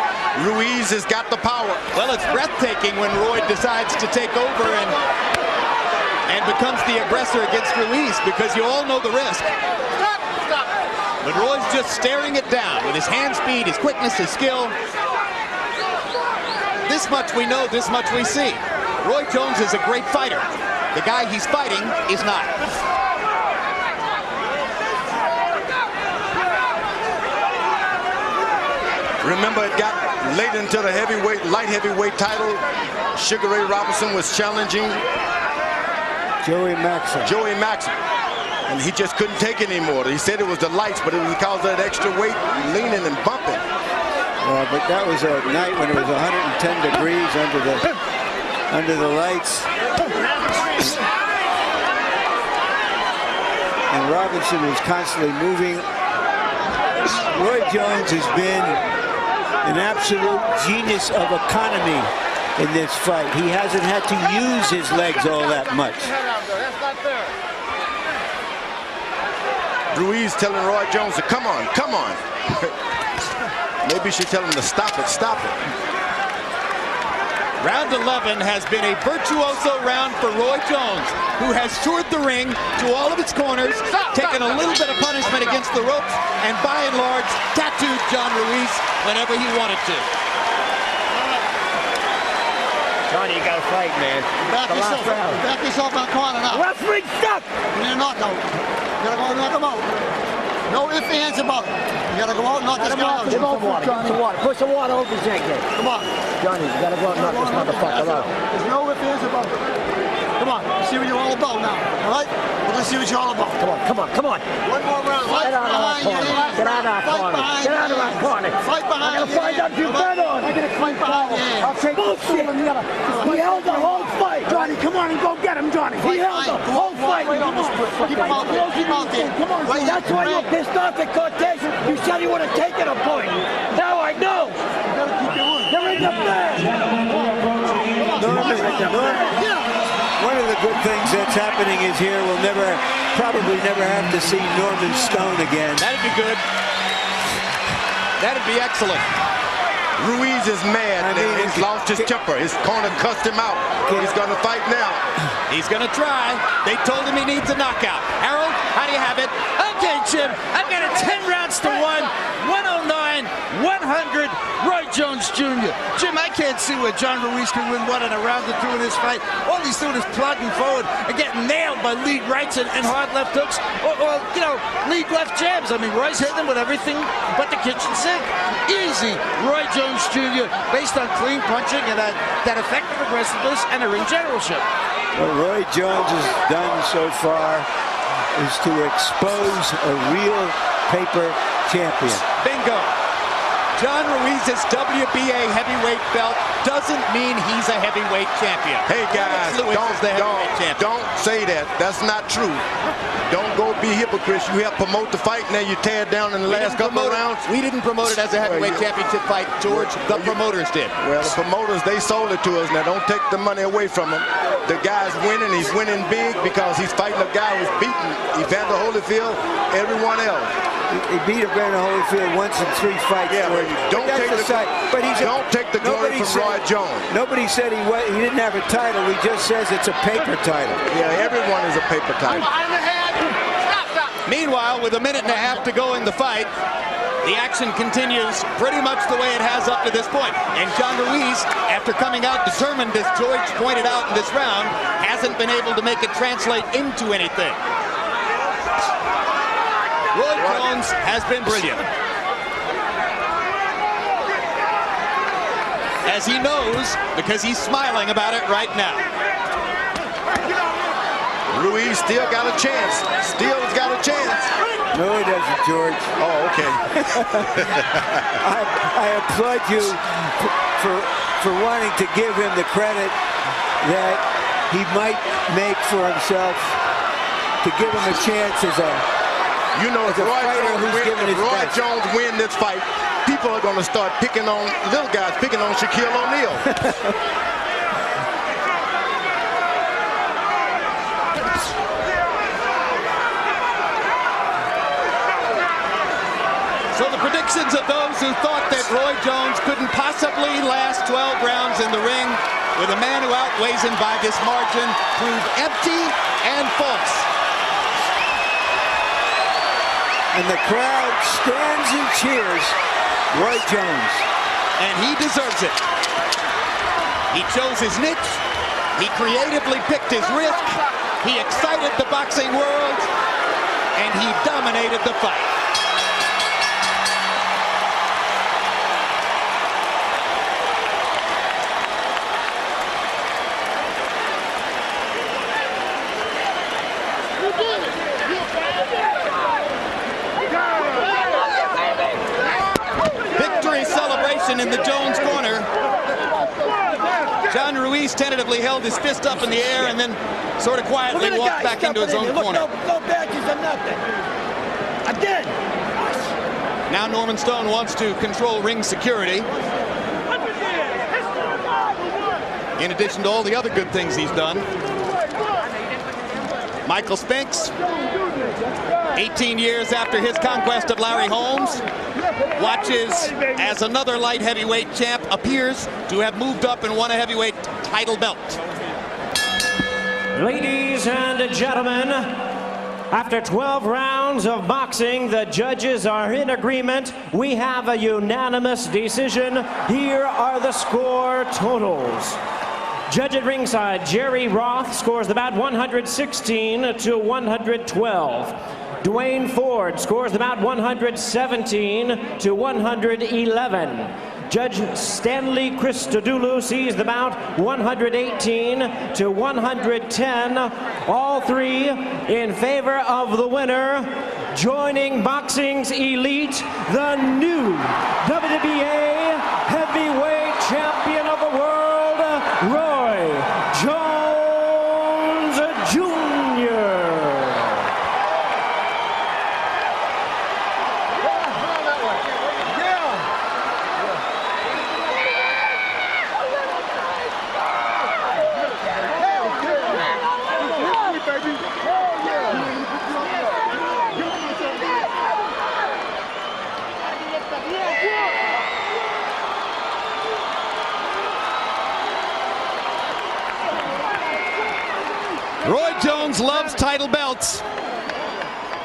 Ruiz has got the power. Well, it's breathtaking when Roy decides to take over and becomes the aggressor against Ruiz, because you all know the risk. But Roy's just staring it down with his hand speed, his quickness, his skill. This much we know, this much we see. Roy Jones is a great fighter. The guy he's fighting is not. Remember, it got late into the light heavyweight title. Sugar Ray Robinson was challenging Joey Maxim. And he just couldn't take it anymore. He said it was the lights, but it was because of that extra weight, leaning and bumping. But that was a night when it was 110 degrees under the lights. And Robinson was constantly moving. Roy Jones has been an absolute genius of economy in this fight. He hasn't had to use his legs all that much. Ruiz telling Roy Jones to come on, come on. Maybe she tell him to stop it, stop it. Round 11 has been a virtuoso round for Roy Jones, who has toured the ring to all of its corners, taken a little bit of punishment against the ropes, and by and large tattooed John Ruiz whenever he wanted to. Johnny, you got to fight, man. Back yourself in the corner now. Referee, stop! You need a knockout. You gotta go and knock him out. No ifs, ands about it. You gotta go out and knock this guy out. Give him some water. Give him some water. Put some water over his neck there. Come on. Johnny, you got to go out and knock this motherfucker out. There's no ifs, ands about it. Come on. Let's see what you're all about now. All right? We're gonna see what you're all about. Come on. One more round. Get out of our corner. Get out of our corner. Get out of our corner. Fight behind I'm gonna find out if you bet on. I'm gonna fight behind you. I'll take bullshit. He held the whole fight. Johnny, come on and go get him, Johnny. He held the whole fight. Keep him out there. Keep him out there. Come on. That's why you're pissed off at Cortez. You said he would have taken a point. Now I know. You gotta keep your wood. You're in the bag. One of the good things that's happening is here we'll probably never have to see Norman Stone again. That'd be good. That'd be excellent. Ruiz is mad. He's lost his temper. His corner cussed him out. He's going to fight now. He's going to try. They told him he needs a knockout. Harold, how do you have it? Okay, Jim, I've got it 10 rounds to 1, 109, 100, Roy Jones Jr. Jim, I can't see where John Ruiz can win one in a round or two in this fight. All he's doing is plodding forward and getting nailed by lead rights and hard left hooks or lead left jabs. I mean, Roy's hitting him with everything but the kitchen sink. Easy, Roy Jones Jr., based on clean punching and that effective aggressiveness and a ring generalship. What Roy Jones has done so far is to expose a real paper champion. Bingo. John Ruiz's WBA heavyweight belt doesn't mean he's a heavyweight champion. Hey guys, don't say that. That's not true. Don't go be hypocrites. You help promote the fight, now you tear it down in the last couple of rounds. We didn't promote it as a heavyweight championship fight, George. The promoters did. Well, the promoters, they sold it to us. Now don't take the money away from him. The guy's winning. He's winning big because he's fighting a guy who's beaten Evander Holyfield, everyone else. He beat Evander Holyfield once in 3 fights. Yeah, don't take the glory from Roy Jones. Nobody said he didn't have a title. He just says it's a paper title. Yeah, everyone is a paper title. Meanwhile, with a minute and a half to go in the fight, the action continues pretty much the way it has up to this point. And John Ruiz, after coming out determined, as George pointed out in this round, hasn't been able to make it translate into anything. Roy Jones has been brilliant. As he knows, because he's smiling about it right now. Ruiz still got a chance. Still has got a chance. No, he doesn't, George. Oh, okay. I applaud you for wanting to give him the credit that he might make for himself, to give him a chance as a if Roy Jones win this fight, people are going to start picking on little guys, picking on Shaquille O'Neal. So the predictions of those who thought that Roy Jones couldn't possibly last 12 rounds in the ring with a man who outweighs him by this margin prove empty and false. And the crowd stands and cheers Roy Jones. And he deserves it. He chose his niche. He creatively picked his risk. He excited the boxing world. And he dominated the fight. In the Jones corner. John Ruiz tentatively held his fist up in the air and then sort of quietly walked back into his own corner. No badges or nothing. Again. Now Norman Stone wants to control ring security. In addition to all the other good things he's done. Michael Spinks, 18 years after his conquest of Larry Holmes, watches as another light heavyweight champ appears to have moved up and won a heavyweight title belt. Ladies and gentlemen, after 12 rounds of boxing, the judges are in agreement. We have a unanimous decision. Here are the score totals. Judge at ringside, Jerry Roth scores the bout 116 to 112. Dwayne Ford scores the bout 117 to 111. Judge Stanley Christodoulou sees the bout 118 to 110. All three in favor of the winner. Joining boxing's elite, the new WBA heavyweight champion of the world, Roy Jones Jr. Roy Jones loves title belts.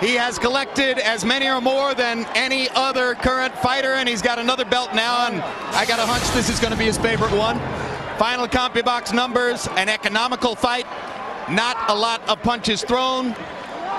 He has collected as many or more than any other current fighter, and he's got another belt now, and I got a hunch this is going to be his favorite one. Final CompuBox numbers, an economical fight, not a lot of punches thrown.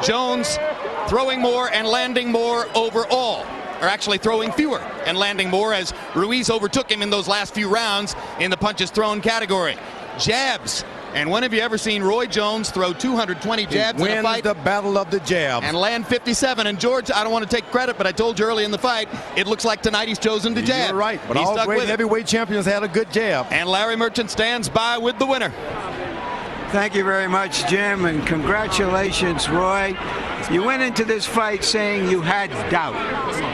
Jones throwing more and landing more overall, or actually throwing fewer and landing more, as Ruiz overtook him in those last few rounds in the punches thrown category. Jabs. And when have you ever seen Roy Jones throw 220 jabs in a fight? The battle of the jabs. And land 57. And George, I don't want to take credit, but I told you early in the fight, it looks like tonight he's chosen to jab. You're right, but He's all stuck great with it. heavyweight champions had a good jab. And Larry Merchant stands by with the winner. Thank you very much, Jim, and congratulations, Roy. You went into this fight saying you had doubt.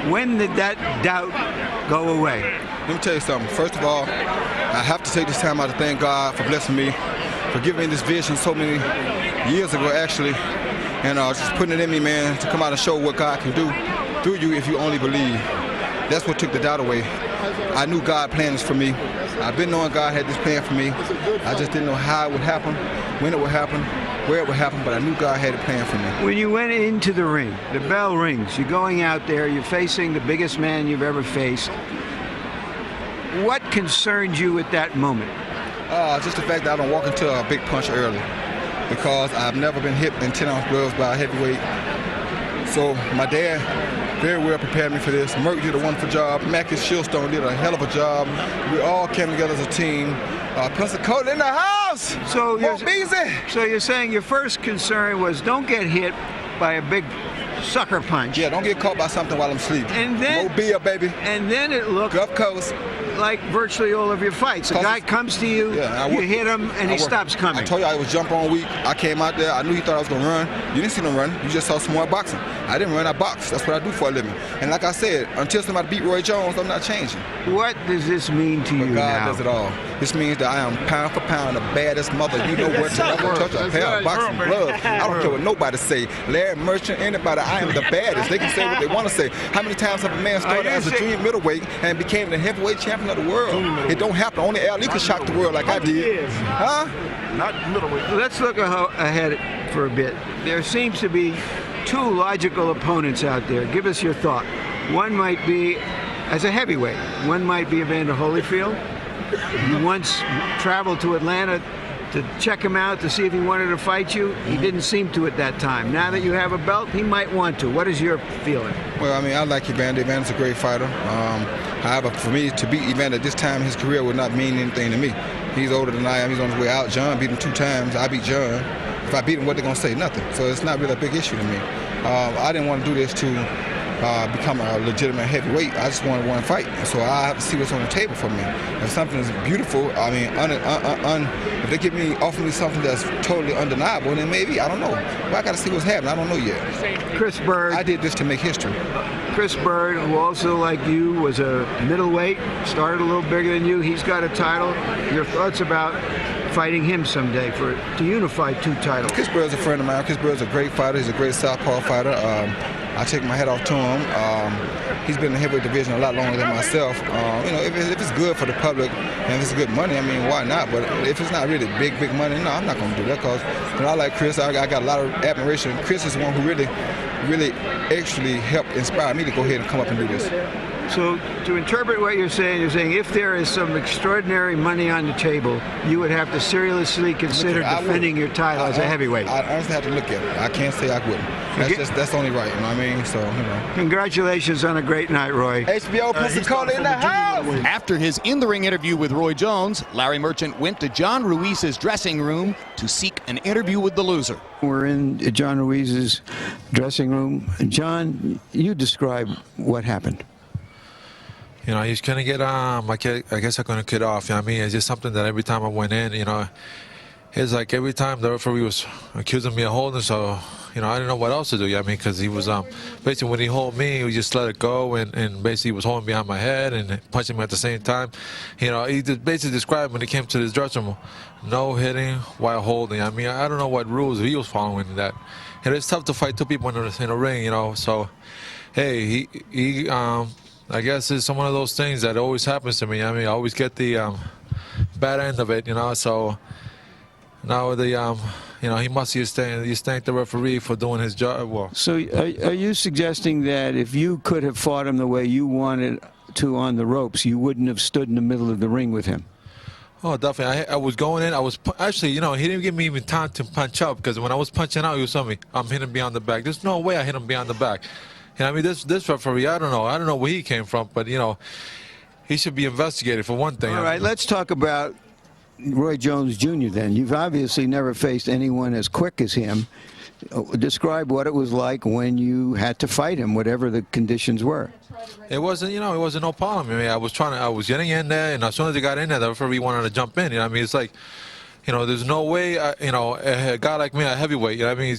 When did that doubt go away? Let me tell you something. First of all, I have to take this time out to thank God for blessing me, for giving me this vision so many years ago, actually, and just putting it in me, man, to come out and show what God can do through you if you only believe. That's what took the doubt away. I knew God planned this for me. I've been knowing God had this plan for me. I just didn't know how it would happen, when it would happen, where it would happen, but I knew God had a plan for me. When you went into the ring, the bell rings, you're going out there, you're facing the biggest man you've ever faced. What concerned you at that moment? Just the fact that I don't walk into a big punch early, because I've never been hit in 10-ounce gloves by a heavyweight. So my dad very well prepared me for this. Merck did a wonderful job. Mackie Shieldstone did a hell of a job. We all came together as a team. Plus the coach in the house. So you're saying your first concern was don't get hit by a big sucker punch. Yeah, don't get caught by something while I'm sleeping. And then Mobile, baby. And then it looked Gulf Coast. like virtually all of your fights. A guy comes to you, you hit him, and he stops coming. I told you I was jump on weak. I came out there. I knew he thought I was going to run. You didn't see him run. You just saw smart boxing. I didn't run. I box. That's what I do for a living. And like I said, until somebody beat Roy Jones, I'm not changing. What does this mean to you now? God does it all. This means that I am pound for pound the baddest mother you know what to ever touch a pair of boxing gloves. I don't care what nobody say. Larry Merchant, anybody, I am the baddest. They can say what they want to say. How many times have a man started as a junior middleweight and became the heavyweight champion of the world? It don't happen. Only Ali could shock the world like I did. Huh? Not middleweight. Let's look ahead for a bit. There seems to be two logical opponents out there. Give us your thought. One might be, as a heavyweight, one might be Evander Holyfield. You once traveled to Atlanta to check him out to see if he wanted to fight you. He didn't seem to at that time. Now that you have a belt, he might want to. What is your feeling? Well, I mean, I like Evander. Evander's a great fighter. However, for me to beat Evander at this time in his career would not mean anything to me. He's older than I am. He's on his way out. John beat him 2 times. I beat John. If I beat him, what they going to say? Nothing. So it's not really a big issue to me. I didn't want to do this to become a legitimate heavyweight. I just wanted one fight. So I have to see what's on the table for me. If something is beautiful, I mean, if they offer me something that's totally undeniable, then maybe, I don't know. But I got to see what's happening. I don't know yet. Chris Bird. I did this to make history. Chris Bird, who also, like you, was a middleweight, started a little bigger than you. He's got a title. Your thoughts about fighting him someday to unify 2 titles? Chris Bird's a friend of mine. Chris Bird's a great fighter. He's a great southpaw fighter. I take my hat off to him. He's been in the heavyweight division a lot longer than myself. You know, if it's good for the public and if it's good money, I mean, why not? But if it's not really big money, no, I'm not going to do that, because I like Chris. I got a lot of admiration. Chris is the one who really actually helped inspire me to go ahead and come up and do this. So to interpret what you're saying if there is some extraordinary money on the table, you would have to seriously consider defending your title as a heavyweight. I honestly have to look at it. I can't say I wouldn't. That's only right, you know what I mean? So, you know. Congratulations on a great night, Roy. HBO Pensacola in the house! After his in-the-ring interview with Roy Jones, Larry Merchant went to John Ruiz's dressing room to seek an interview with the loser. We're in John Ruiz's dressing room. John, you describe what happened. You know, he's gonna get I guess I'm gonna get off. You know what I mean? It's just something that every time I went in, you know, it's like every time the referee was accusing me of holding, so, you know, I didn't know what else to do. You know what I mean? Because he was basically when he hold me, he just let it go, and basically was holding behind my head and punching me at the same time. You know, he basically described when he came to this dressing room, no hitting while holding. I mean, I don't know what rules he was following in that. And it's tough to fight two people in a ring, you know. So, hey, he I guess it's one of those things that always happens to me. I mean, I always get the bad end of it, you know. So now you know, he must thank the referee for doing his job well. So are you suggesting that if you could have fought him the way you wanted to on the ropes, you wouldn't have stood in the middle of the ring with him? Oh, definitely. I was going in. I was actually, you know, he didn't give me even time to punch up because when I was punching out, he was telling me I'm hitting beyond the back. There's no way I hit him beyond the back. You know, I mean, this referee, I don't know where he came from, but, you know, he should be investigated for one thing. All right, let's talk about Roy Jones Jr. then. You've obviously never faced anyone as quick as him. Describe what it was like when you had to fight him, whatever the conditions were. It wasn't, you know, it wasn't no problem. I mean, I was getting in there, and as soon as I got in there, the referee wanted to jump in. You know what I mean? It's like, you know, there's no way, you know, a guy like me, a heavyweight, you know what I mean?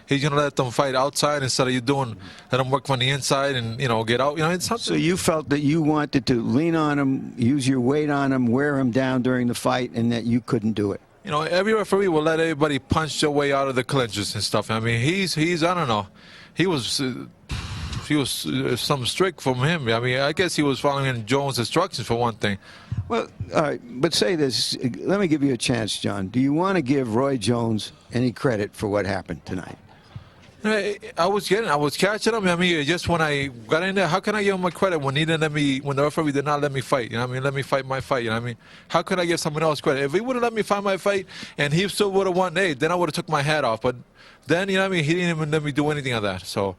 He's going to let them fight outside instead of let them work from the inside and, you know, get out. You know, it's something. So you felt that you wanted to lean on him, use your weight on him, wear him down during the fight, and that you couldn't do it. You know, every referee will let everybody punch their way out of the clinches and stuff. I mean, he's I don't know. He was some strict from him. I mean, I guess he was following Jones' instructions for one thing. Well, all right, but say this. Let me give you a chance, John. Do you want to give Roy Jones any credit for what happened tonight? I was catching him. I mean, just when I got in there, how can I give him a credit when he didn't let me, when the referee did not let me fight? You know what I mean? Let me fight my fight. You know what I mean? How could I give someone else credit? If he would have let me fight my fight and he still would have won, hey, then I would have took my hat off. But then, you know what I mean? He didn't even let me do anything of that. So.